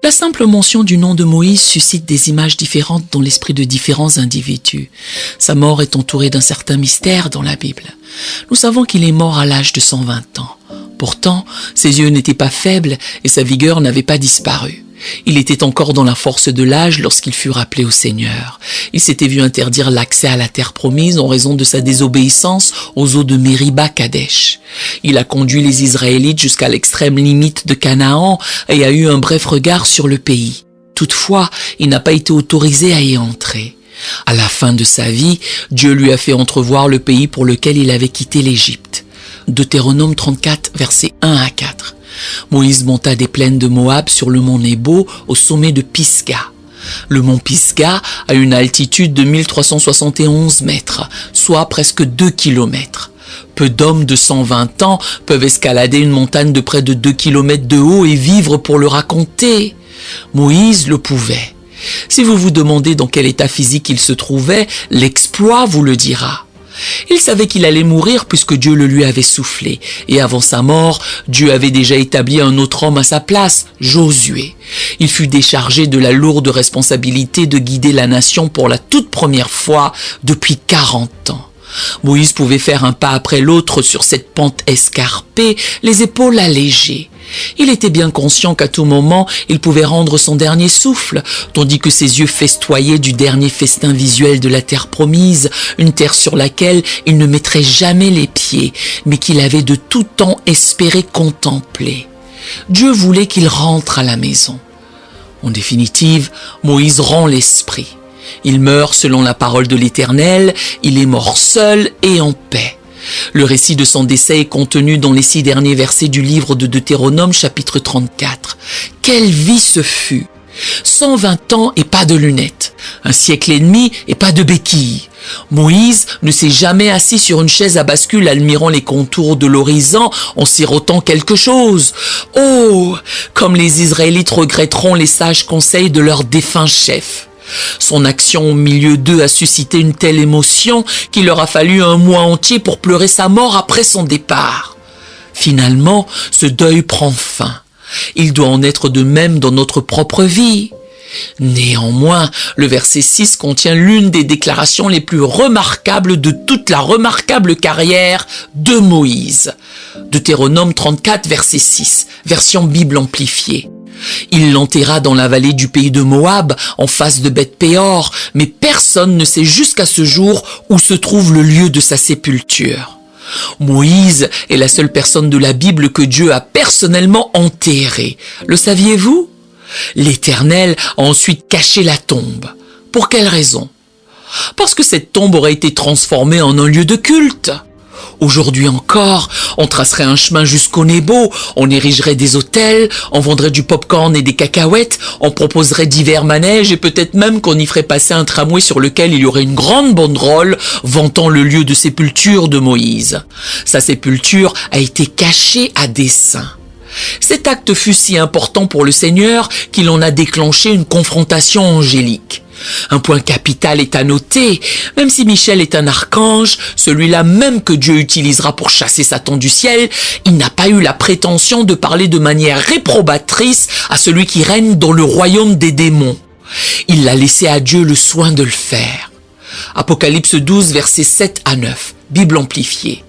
La simple mention du nom de Moïse suscite des images différentes dans l'esprit de différents individus. Sa mort est entourée d'un certain mystère dans la Bible. Nous savons qu'il est mort à l'âge de 120 ans. Pourtant, ses yeux n'étaient pas faibles et sa vigueur n'avait pas disparu. Il était encore dans la force de l'âge lorsqu'il fut rappelé au Seigneur. Il s'était vu interdire l'accès à la terre promise en raison de sa désobéissance aux eaux de Mériba-Kadesh. Il a conduit les Israélites jusqu'à l'extrême limite de Canaan et a eu un bref regard sur le pays. Toutefois, il n'a pas été autorisé à y entrer. À la fin de sa vie, Dieu lui a fait entrevoir le pays pour lequel il avait quitté l'Égypte. Deutéronome 34, versets 1 à 4. Moïse monta des plaines de Moab sur le mont Nebo au sommet de Pisga. Le mont Pisga a une altitude de 1371 mètres, soit presque 2 kilomètres. Peu d'hommes de 120 ans peuvent escalader une montagne de près de 2 kilomètres de haut et vivre pour le raconter. Moïse le pouvait. Si vous vous demandez dans quel état physique il se trouvait, l'exploit vous le dira. Il savait qu'il allait mourir puisque Dieu le lui avait soufflé. Et avant sa mort, Dieu avait déjà établi un autre homme à sa place, Josué. Il fut déchargé de la lourde responsabilité de guider la nation pour la toute première fois depuis 40 ans. Moïse pouvait faire un pas après l'autre sur cette pente escarpée, les épaules allégées. Il était bien conscient qu'à tout moment, il pouvait rendre son dernier souffle, tandis que ses yeux festoyaient du dernier festin visuel de la terre promise, une terre sur laquelle il ne mettrait jamais les pieds, mais qu'il avait de tout temps espéré contempler. Dieu voulait qu'il rentre à la maison. En définitive, Moïse rend l'esprit. Il meurt selon la parole de l'Éternel, il est mort seul et en paix. Le récit de son décès est contenu dans les 6 derniers versets du livre de Deutéronome, chapitre 34. Quelle vie ce fut! 120 ans et pas de lunettes, un siècle et demi et pas de béquilles. Moïse ne s'est jamais assis sur une chaise à bascule admirant les contours de l'horizon en sirotant quelque chose. Oh, comme les Israélites regretteront les sages conseils de leur défunt chef. Son action au milieu d'eux a suscité une telle émotion qu'il leur a fallu un mois entier pour pleurer sa mort après son départ. Finalement, ce deuil prend fin. Il doit en être de même dans notre propre vie. Néanmoins, le verset 6 contient l'une des déclarations les plus remarquables de toute la remarquable carrière de Moïse. Deutéronome 34, verset 6, version Bible amplifiée. Il l'enterra dans la vallée du pays de Moab, en face de Beth-Péor, mais personne ne sait jusqu'à ce jour où se trouve le lieu de sa sépulture. Moïse est la seule personne de la Bible que Dieu a personnellement enterrée. Le saviez-vous? L'Éternel a ensuite caché la tombe. Pour quelle raison? Parce que cette tombe aurait été transformée en un lieu de culte. Aujourd'hui encore, on tracerait un chemin jusqu'au Nebo, on érigerait des hôtels, on vendrait du pop-corn et des cacahuètes, on proposerait divers manèges et peut-être même qu'on y ferait passer un tramway sur lequel il y aurait une grande banderole vantant le lieu de sépulture de Moïse. Sa sépulture a été cachée à dessein. Cet acte fut si important pour le Seigneur qu'il en a déclenché une confrontation angélique. Un point capital est à noter, même si Michel est un archange, celui-là même que Dieu utilisera pour chasser Satan du ciel, il n'a pas eu la prétention de parler de manière réprobatrice à celui qui règne dans le royaume des démons. Il l'a laissé à Dieu le soin de le faire. Apocalypse 12, versets 7 à 9, Bible amplifiée.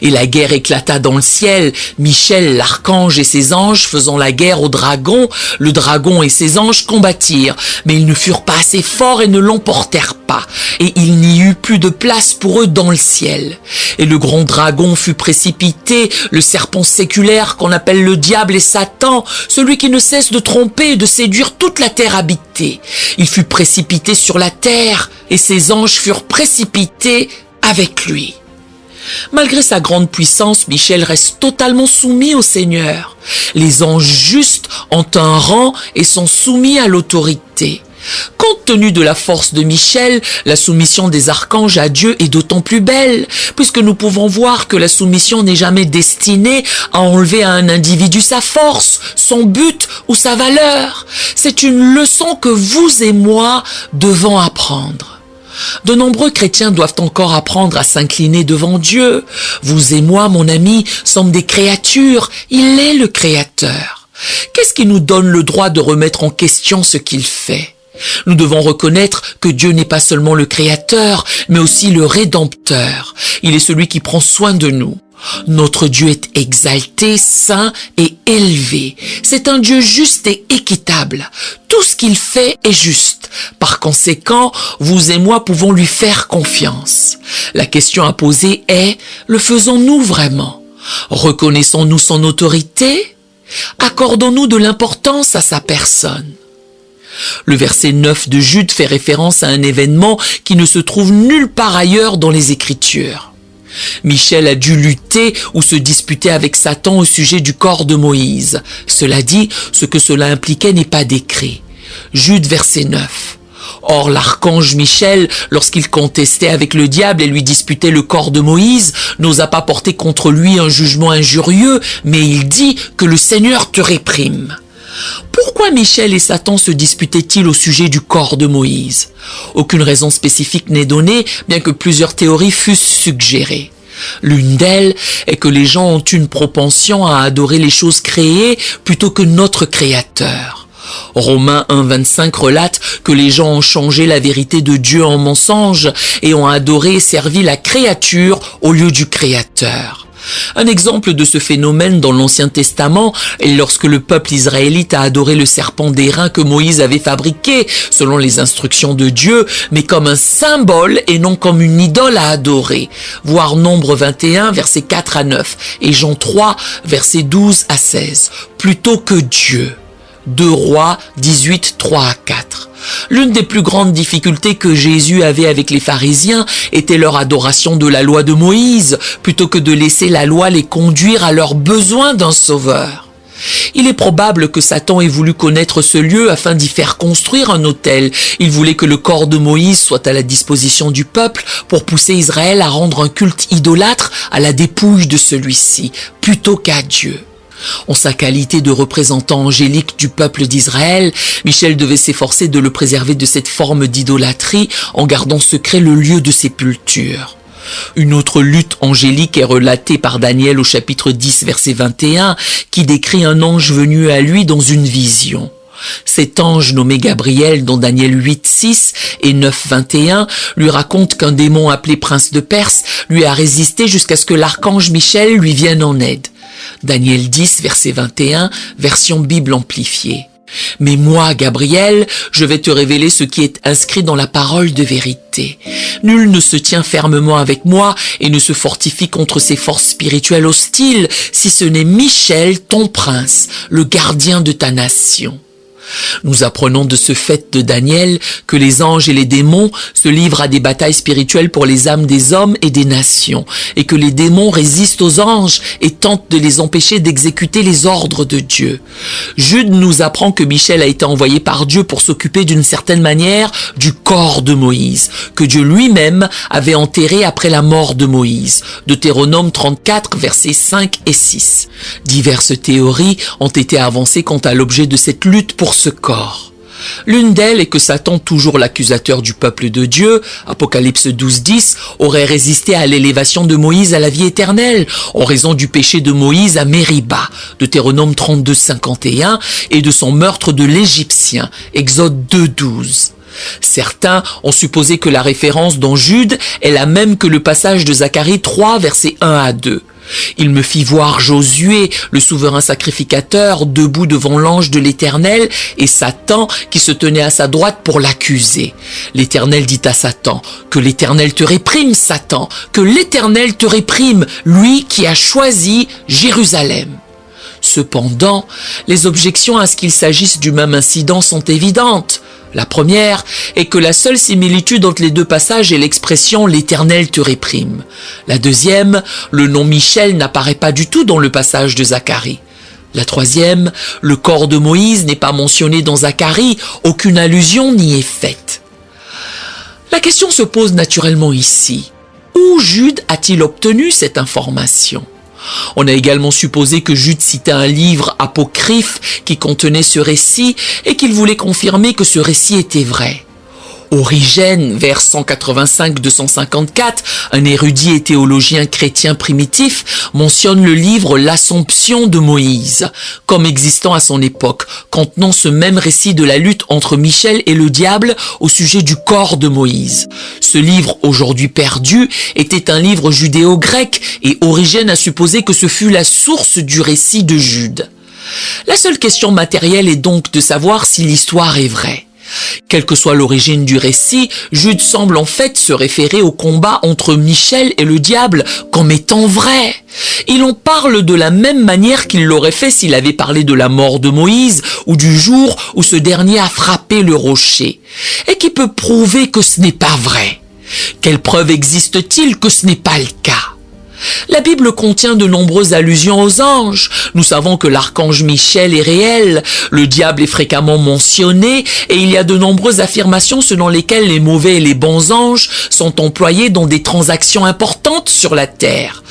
Et la guerre éclata dans le ciel, Michel, l'archange et ses anges faisant la guerre au dragon, le dragon et ses anges combattirent, mais ils ne furent pas assez forts et ne l'emportèrent pas, et il n'y eut plus de place pour eux dans le ciel. Et le grand dragon fut précipité, le serpent séculaire qu'on appelle le diable et Satan, celui qui ne cesse de tromper et de séduire toute la terre habitée. Il fut précipité sur la terre, et ses anges furent précipités avec lui. Malgré sa grande puissance, Michel reste totalement soumis au Seigneur. Les anges justes ont un rang et sont soumis à l'autorité. Compte tenu de la force de Michel, la soumission des archanges à Dieu est d'autant plus belle, puisque nous pouvons voir que la soumission n'est jamais destinée à enlever à un individu sa force, son but ou sa valeur. C'est une leçon que vous et moi devons apprendre. De nombreux chrétiens doivent encore apprendre à s'incliner devant Dieu. Vous et moi, mon ami, sommes des créatures. Il est le Créateur. Qu'est-ce qui nous donne le droit de remettre en question ce qu'il fait? Nous devons reconnaître que Dieu n'est pas seulement le Créateur, mais aussi le Rédempteur. Il est celui qui prend soin de nous. Notre Dieu est exalté, saint et élevé. C'est un Dieu juste et équitable. Tout ce qu'il fait est juste. Par conséquent, vous et moi pouvons lui faire confiance. La question à poser est, le faisons-nous vraiment? Reconnaissons-nous son autorité? Accordons-nous de l'importance à sa personne? Le verset 9 de Jude fait référence à un événement qui ne se trouve nulle part ailleurs dans les Écritures. Michel a dû lutter ou se disputer avec Satan au sujet du corps de Moïse. Cela dit, ce que cela impliquait n'est pas décrit. Jude verset 9. Or, l'archange Michel, lorsqu'il contestait avec le diable et lui disputait le corps de Moïse, n'osa pas porter contre lui un jugement injurieux, mais il dit que le Seigneur te réprime. Pourquoi Michel et Satan se disputaient-ils au sujet du corps de Moïse? Aucune raison spécifique n'est donnée, bien que plusieurs théories fussent suggérées. L'une d'elles est que les gens ont une propension à adorer les choses créées plutôt que notre Créateur. Romains 1,25 relate que les gens ont changé la vérité de Dieu en mensonge et ont adoré et servi la créature au lieu du Créateur. Un exemple de ce phénomène dans l'Ancien Testament est lorsque le peuple israélite a adoré le serpent d'airain que Moïse avait fabriqué, selon les instructions de Dieu, mais comme un symbole et non comme une idole à adorer. Voir Nombre 21, versets 4 à 9, et Jean 3, versets 12 à 16, plutôt que Dieu. 2 Rois 18, 3 à 4. L'une des plus grandes difficultés que Jésus avait avec les pharisiens était leur adoration de la loi de Moïse, plutôt que de laisser la loi les conduire à leur besoin d'un sauveur. Il est probable que Satan ait voulu connaître ce lieu afin d'y faire construire un autel. Il voulait que le corps de Moïse soit à la disposition du peuple pour pousser Israël à rendre un culte idolâtre à la dépouille de celui-ci, plutôt qu'à Dieu. En sa qualité de représentant angélique du peuple d'Israël, Michel devait s'efforcer de le préserver de cette forme d'idolâtrie en gardant secret le lieu de sépulture. Une autre lutte angélique est relatée par Daniel au chapitre 10, verset 21, qui décrit un ange venu à lui dans une vision. Cet ange nommé Gabriel, dont Daniel 8, 6 et 9, 21, lui raconte qu'un démon appelé prince de Perse lui a résisté jusqu'à ce que l'archange Michel lui vienne en aide. Daniel 10, verset 21, version Bible amplifiée. Mais moi, Gabriel, je vais te révéler ce qui est inscrit dans la parole de vérité. Nul ne se tient fermement avec moi et ne se fortifie contre ces forces spirituelles hostiles, si ce n'est Michel, ton prince, le gardien de ta nation. Nous apprenons de ce fait de Daniel que les anges et les démons se livrent à des batailles spirituelles pour les âmes des hommes et des nations, et que les démons résistent aux anges et tentent de les empêcher d'exécuter les ordres de Dieu. Jude nous apprend que Michel a été envoyé par Dieu pour s'occuper d'une certaine manière du corps de Moïse, que Dieu lui-même avait enterré après la mort de Moïse. Deutéronome 34, versets 5 et 6. Diverses théories ont été avancées quant à l'objet de cette lutte pour ce corps. L'une d'elles est que Satan, toujours l'accusateur du peuple de Dieu, Apocalypse 12, 10, aurait résisté à l'élévation de Moïse à la vie éternelle, en raison du péché de Moïse à Mériba, Deutéronome 32, 51, et de son meurtre de l'Égyptien, Exode 2, 12. Certains ont supposé que la référence dans Jude est la même que le passage de Zacharie 3, versets 1 à 2. Il me fit voir Josué, le souverain sacrificateur, debout devant l'ange de l'Éternel, et Satan qui se tenait à sa droite pour l'accuser. L'Éternel dit à Satan, « Que l'Éternel te réprime, Satan, que l'Éternel te réprime, lui qui a choisi Jérusalem. » Cependant, les objections à ce qu'il s'agisse du même incident sont évidentes. La première est que la seule similitude entre les deux passages est l'expression « l'Éternel te réprime ». La deuxième, le nom Michel n'apparaît pas du tout dans le passage de Zacharie. La troisième, le corps de Moïse n'est pas mentionné dans Zacharie, aucune allusion n'y est faite. La question se pose naturellement ici. Où Jude a-t-il obtenu cette information ? On a également supposé que Jude citait un livre apocryphe qui contenait ce récit et qu'il voulait confirmer que ce récit était vrai. Origène, vers 185-254, un érudit et théologien chrétien primitif, mentionne le livre L'Assomption de Moïse, comme existant à son époque, contenant ce même récit de la lutte entre Michel et le diable au sujet du corps de Moïse. Ce livre, aujourd'hui perdu, était un livre judéo-grec et Origène a supposé que ce fut la source du récit de Jude. La seule question matérielle est donc de savoir si l'histoire est vraie. Quelle que soit l'origine du récit, Jude semble en fait se référer au combat entre Michel et le diable comme étant vrai. Il en parle de la même manière qu'il l'aurait fait s'il avait parlé de la mort de Moïse ou du jour où ce dernier a frappé le rocher, et qui peut prouver que ce n'est pas vrai. Quelle preuve existe-t-il que ce n'est pas le cas ? La Bible contient de nombreuses allusions aux anges. Nous savons que l'archange Michel est réel, le diable est fréquemment mentionné et il y a de nombreuses affirmations selon lesquelles les mauvais et les bons anges sont employés dans des transactions importantes sur la terre.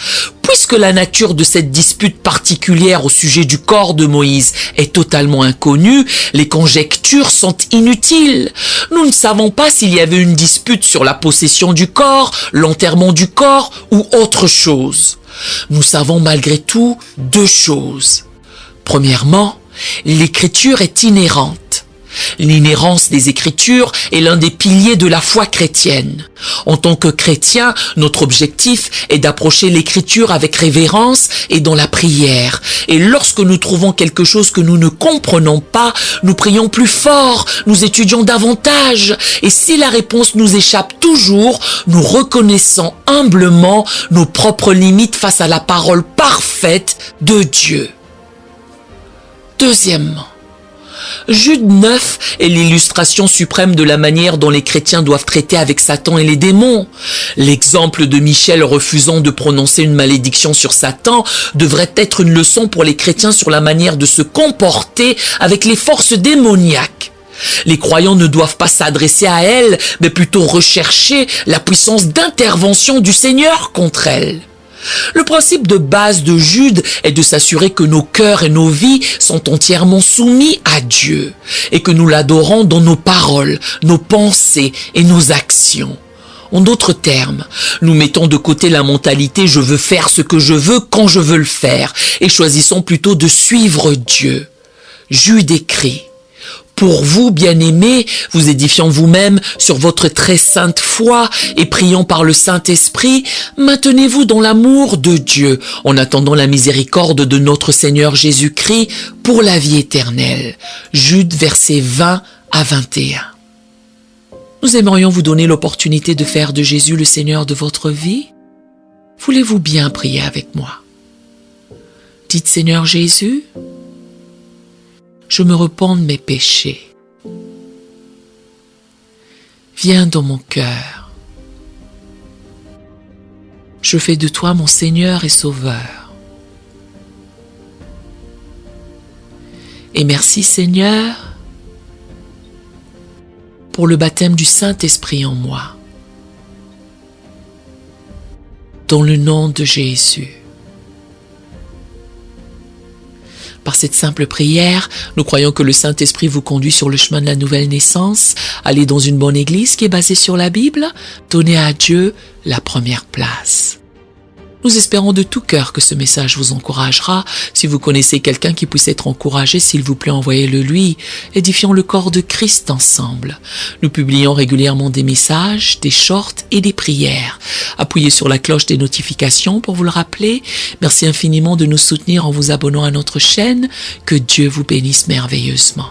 Puisque la nature de cette dispute particulière au sujet du corps de Moïse est totalement inconnue, les conjectures sont inutiles. Nous ne savons pas s'il y avait une dispute sur la possession du corps, l'enterrement du corps ou autre chose. Nous savons malgré tout deux choses. Premièrement, l'écriture est inhérente. L'inhérence des Écritures est l'un des piliers de la foi chrétienne. En tant que chrétien, notre objectif est d'approcher l'Écriture avec révérence et dans la prière. Et lorsque nous trouvons quelque chose que nous ne comprenons pas, nous prions plus fort, nous étudions davantage. Et si la réponse nous échappe toujours, nous reconnaissons humblement nos propres limites face à la parole parfaite de Dieu. Deuxièmement, Jude 9 est l'illustration suprême de la manière dont les chrétiens doivent traiter avec Satan et les démons. L'exemple de Michel refusant de prononcer une malédiction sur Satan devrait être une leçon pour les chrétiens sur la manière de se comporter avec les forces démoniaques. Les croyants ne doivent pas s'adresser à elles, mais plutôt rechercher la puissance d'intervention du Seigneur contre elles. Le principe de base de Jude est de s'assurer que nos cœurs et nos vies sont entièrement soumis à Dieu et que nous l'adorons dans nos paroles, nos pensées et nos actions. En d'autres termes, nous mettons de côté la mentalité « je veux faire ce que je veux quand je veux le faire » et choisissons plutôt de suivre Dieu. Jude écrit: pour vous, bien-aimés, vous édifiant vous-même sur votre très sainte foi et priant par le Saint-Esprit, maintenez-vous dans l'amour de Dieu, en attendant la miséricorde de notre Seigneur Jésus-Christ pour la vie éternelle. Jude, versets 20 à 21. Nous aimerions vous donner l'opportunité de faire de Jésus le Seigneur de votre vie. Voulez-vous bien prier avec moi? Dites: Seigneur Jésus, je me repens de mes péchés. Viens dans mon cœur. Je fais de toi mon Seigneur et Sauveur. Et merci Seigneur pour le baptême du Saint-Esprit en moi. Dans le nom de Jésus. Par cette simple prière, nous croyons que le Saint-Esprit vous conduit sur le chemin de la nouvelle naissance. Allez dans une bonne église qui est basée sur la Bible. Donnez à Dieu la première place. Nous espérons de tout cœur que ce message vous encouragera. Si vous connaissez quelqu'un qui puisse être encouragé, s'il vous plaît, envoyez-le lui. Édifions le corps de Christ ensemble. Nous publions régulièrement des messages, des shorts et des prières. Appuyez sur la cloche des notifications pour vous le rappeler. Merci infiniment de nous soutenir en vous abonnant à notre chaîne. Que Dieu vous bénisse merveilleusement.